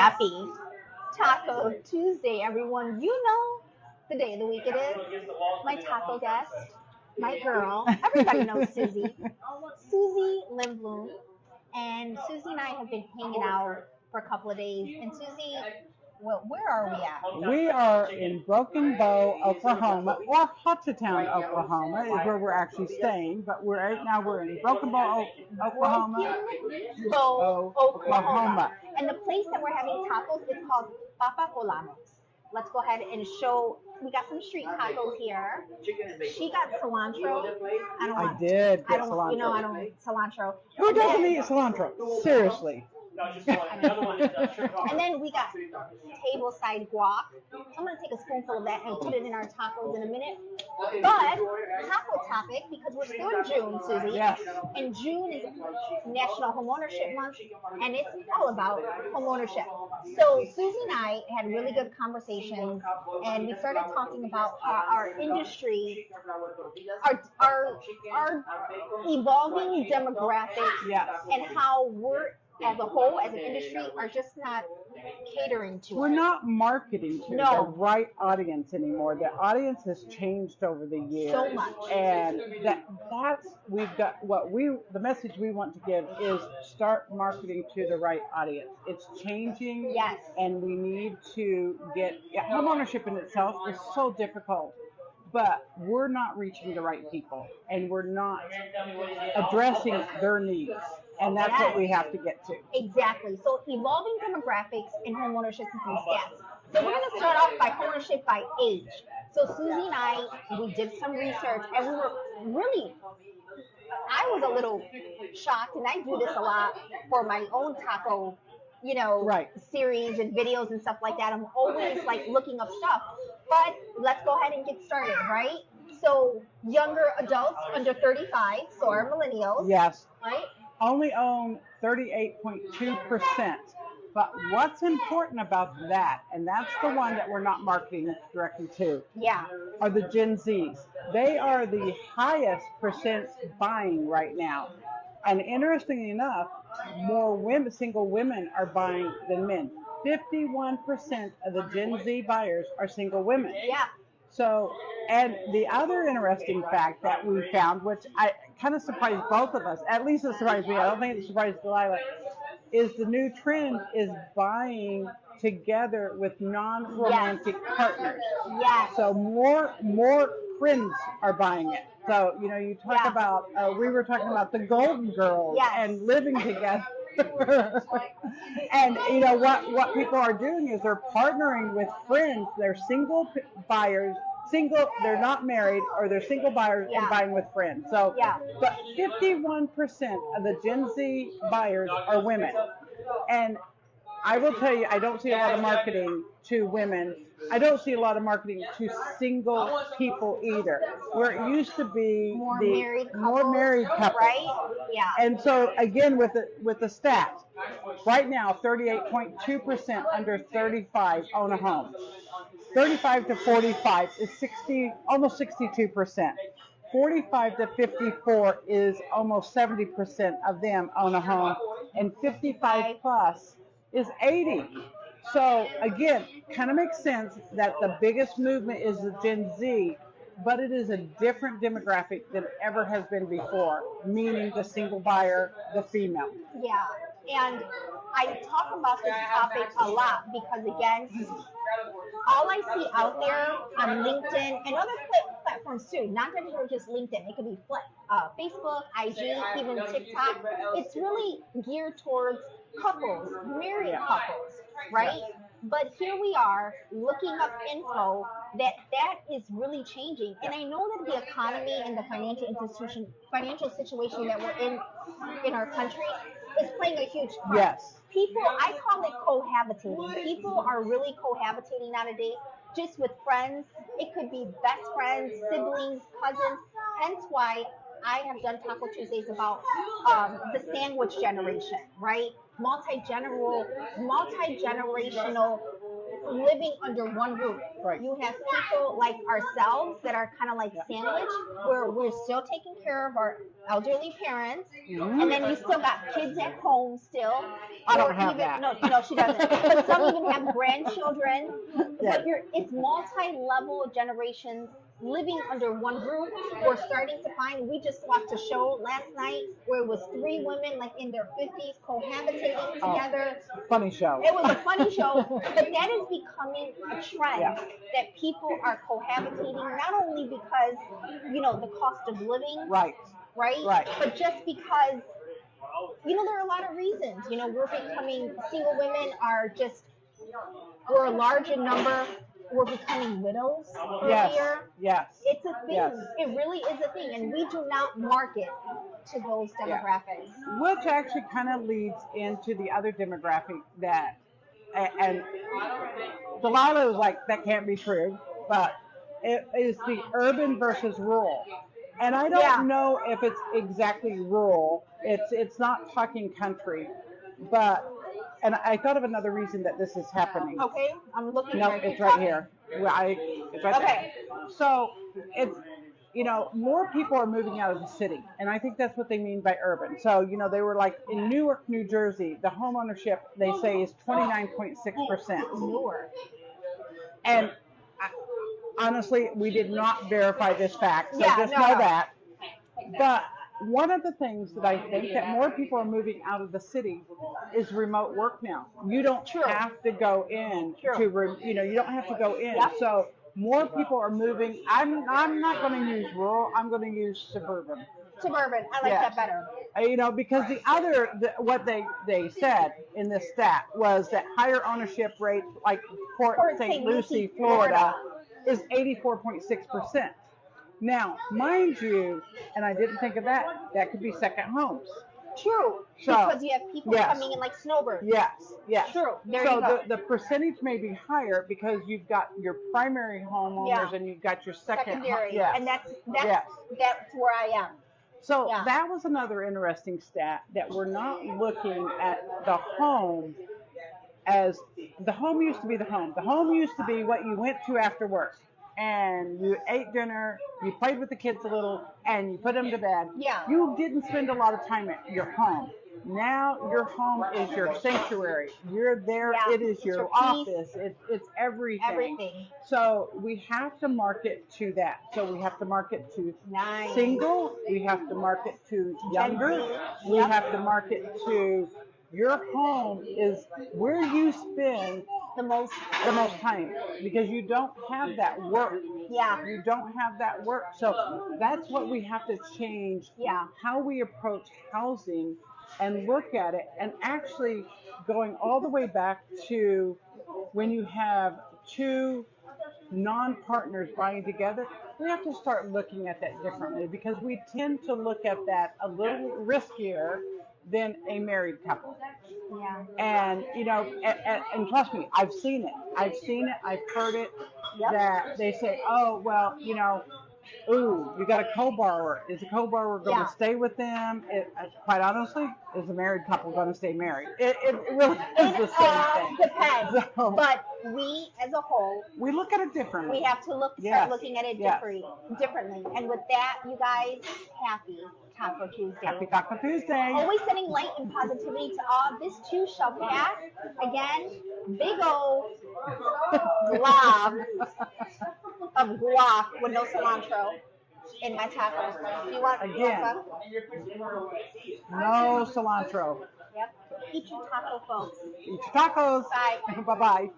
Happy Taco Tuesday, everyone. You know the day of the week it is. My taco guest, my girl, everybody knows Suzy. Suzy Lindblom. And Suzy and I have been hanging out for a couple of days. And Suzy, well, where are we at? We are in Broken Bow, Oklahoma, or Hochatown, Oklahoma is where we're actually staying. But right now we're in Broken Bow, Oklahoma. Broken Bow, Oklahoma. And the place that we're having tacos is called Papa Polamos. Let's go ahead and show. We got some street tacos here. She got cilantro. I did get cilantro. You know, I don't eat cilantro. Who doesn't eat cilantro? Seriously. And then we got table side guac. I'm going to take a spoonful of that and put it in our tacos in a minute. But taco topic, because we're still in June, Suzy. Yes. And June is National Homeownership Month, and it's all about homeownership. So Suzy and I had really good conversations, and we started talking about how our industry, our evolving demographics, Yes. and how we're as a whole, as an industry, are just not catering to We're it. not marketing to No. the right audience anymore. The audience has changed over the years. So much. And that's we've got the message we want to give is start marketing to the right audience. It's changing. Yes. And we need to home ownership in itself is so difficult. But we're not reaching the right people, and we're not addressing their needs, and that's what we have to get to. Exactly. So evolving demographics in homeownership and some stats. So we're going to start off by homeownership by age. So Suzy and I, we did some research, and we were really, I was a little shocked, and I do this a lot for my own taco, Right. series and videos and stuff like that. I'm always like looking up stuff. But let's go ahead and get started, right? So younger adults under 35, so our millennials. Yes. Right? Only own 38.2%. But what's important about that, and that's the one that we're not marketing directly to, Yeah. are the Gen Zs. They are the highest percent buying right now. And interestingly enough, more single women are buying than men. 51% of the Gen Z buyers are single women. Yeah. So, and the other interesting fact that we found, which I kind of surprised both of us, at least it surprised me, I don't think it surprised Dalila, is the new trend is buying together with non-romantic partners. Yes. So more friends are buying it. So, you talk about, we were talking about the Golden Girls and living together. And what people are doing is they're partnering with friends. They're single buyers, they're not married, or they're single buyers and buying with friends. So, but 51% of the Gen Z buyers are women. And I will tell you, I don't see a lot of marketing to women. I don't see a lot of marketing to single people either. Where it used to be more married couples, right? Yeah. And so again, with the stats, right now, 38.2% under 35 own a home. 35 to 45 is almost 62%. 45 to 54 is almost 70% of them own a home, and 55 plus is 80. So again, kind of makes sense that the biggest movement is the Gen Z, but it is a different demographic than ever has been before, meaning the single buyer, the female. Yeah, and I talk about this topic a lot because, again, all I see out there on LinkedIn and other platforms too, not necessarily just LinkedIn, it could be Facebook, IG, even TikTok, it's really geared towards couples, married couples, right? But here we are looking up info that is really changing. And I know that the economy and the financial situation that we're in our country is playing a huge part. Yes. People, I call it cohabitating. People are really cohabitating nowadays, just with friends. It could be best friends, siblings, cousins. Hence why I have done Taco Tuesdays about the sandwich generation, right? Multi-generational living under one roof. Right. You have people like ourselves that are kind of like sandwich, where we're still taking care of our elderly parents, Mhm. and then you still got kids at home still. I don't or have even, that. No, she doesn't. But some even have grandchildren. Yes. But it's multi-level generations living under one roof. We're starting to find. We just watched a show last night where it was 3 women like in their 50s cohabitating together. Funny show. It was a funny show, but that is becoming a trend Yeah. that people are cohabitating not only because the cost of living, Right. right? But just because there are a lot of reasons. We're becoming single women we're a larger number. We're becoming widows Yes. here. Yes. It's a thing. Yes. It really is a thing, and we do not market to those demographics. Which actually kind of leads into the other demographic and Dalila was like, that can't be true, but it is the urban versus rural. And I don't know if it's exactly rural. It's not talking country, and I thought of another reason that this is happening. Okay, I'm looking. No, it's right here. It's right there. So it's more people are moving out of the city, and I think that's what they mean by urban. So they were like in Newark, New Jersey, the home ownership they say is 29.6%. Newark. And honestly, we did not verify this fact, so know that. But one of the things that I think that more people are moving out of the city is remote work now. You don't have to go in you don't have to go in. Yep. So more people are moving. I'm not going to use rural. I'm going to use suburban. Suburban. I like that better. Because what they said in this stat was that higher ownership rate, like Port St. Lucie, Florida, is 84.6%. Now, mind you, and I didn't think of that could be second homes. True. Because you have people coming in like snowbirds. Yes. True. There you go. The percentage may be higher because you've got your primary homeowners and you've got your secondary. And that's where I am. So that was another interesting stat, that we're not looking at the home as the home used to be the home. The home used to be what you went to after work. And you ate dinner, you played with the kids a little, and you put them to bed. Yeah. You didn't spend a lot of time at your home. Now your home is your sanctuary. You're there. Yeah. It is your office. It's everything. So we have to market to that. So we have to market to single. We have to market to younger. We have to market to your home is where you spend the most time, because you don't have that work. Yeah. You don't have that work. So that's what we have to change. Yeah. How we approach housing and look at it, and actually going all the way back to when you have two non-partners buying together, we have to start looking at that differently, because we tend to look at that a little riskier than a married couple. Yeah. And and trust me, I've seen it. I've heard it. Yep. That they say, oh well, ooh, you got a co-borrower. Is a co-borrower going to stay with them? Quite honestly, is a married couple going to stay married? It really is the same thing. Depends. So, but we, as a whole, we look at it differently. We have to start looking at it differently. And with that, you guys, happy Taco Tuesday. Happy Taco Tuesday. Always sending light and positivity to all. This too shall pass. Again, big old glob of guac with no cilantro in my tacos. Do you want no cilantro. Yep. Eat your taco, folks. Eat your tacos. Bye. Bye-bye.